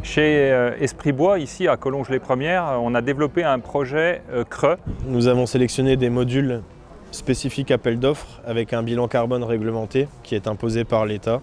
Chez Esprit Bois, ici à Collonges-les-Premières, on a développé un projet creux. Nous avons sélectionné des modules spécifiques appel d'offres avec un bilan carbone réglementé qui est imposé par l'État.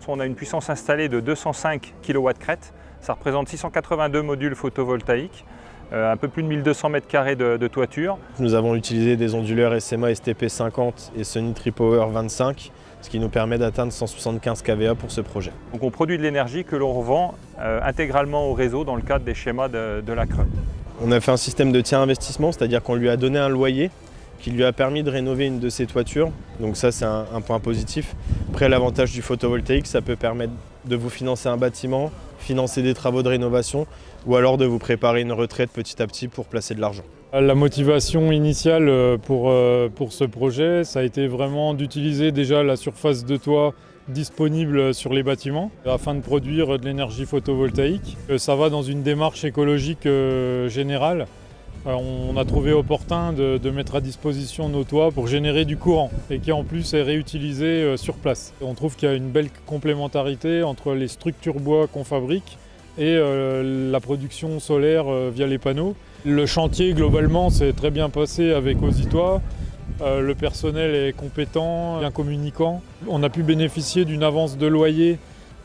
On a une puissance installée de 205 kW crête. Ça représente 682 modules photovoltaïques, un peu plus de 1200 m² de toiture. Nous avons utilisé des onduleurs SMA STP 50 et Sunny Tripower 25, ce qui nous permet d'atteindre 175 kVA pour ce projet. Donc on produit de l'énergie que l'on revend intégralement au réseau dans le cadre des schémas de la CRE. On a fait un système de tiers investissement, c'est-à-dire qu'on lui a donné un loyer qui lui a permis de rénover une de ses toitures. Donc ça, c'est un point positif. Après, l'avantage du photovoltaïque, ça peut permettre de vous financer un bâtiment, financer des travaux de rénovation ou alors de vous préparer une retraite petit à petit pour placer de l'argent. La motivation initiale pour ce projet, ça a été vraiment d'utiliser déjà la surface de toit disponible sur les bâtiments afin de produire de l'énergie photovoltaïque. Ça va dans une démarche écologique générale. On a trouvé opportun de mettre à disposition nos toits pour générer du courant et qui en plus est réutilisé sur place. On trouve qu'il y a une belle complémentarité entre les structures bois qu'on fabrique et la production solaire via les panneaux. Le chantier globalement s'est très bien passé avec Ositois. Le personnel est compétent, bien communicant. On a pu bénéficier d'une avance de loyer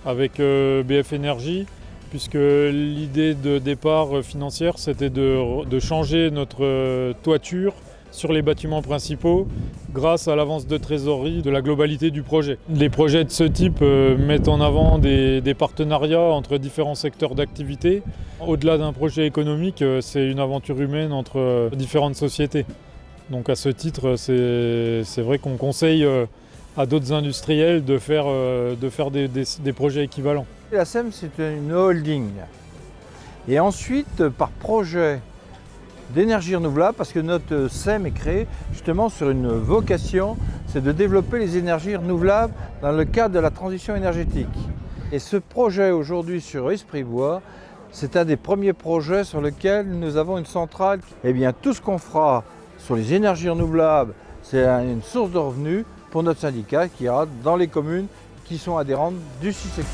avec BF Énergie, puisque l'idée de départ financière, c'était de changer notre toiture sur les bâtiments principaux grâce à l'avance de trésorerie de la globalité du projet. Les projets de ce type mettent en avant des partenariats entre différents secteurs d'activité. Au-delà d'un projet économique, c'est une aventure humaine entre différentes sociétés. Donc à ce titre, c'est vrai qu'on conseille à d'autres industriels de faire des projets équivalents. La SEM, c'est une holding. Et ensuite, par projet d'énergie renouvelable, parce que notre SEM est créé justement sur une vocation, c'est de développer les énergies renouvelables dans le cadre de la transition énergétique. Et ce projet aujourd'hui sur Esprit Bois, c'est un des premiers projets sur lequel nous avons une centrale. Eh bien, tout ce qu'on fera sur les énergies renouvelables, c'est une source de revenus pour notre syndicat qui ira dans les communes qui sont adhérentes du CICECO.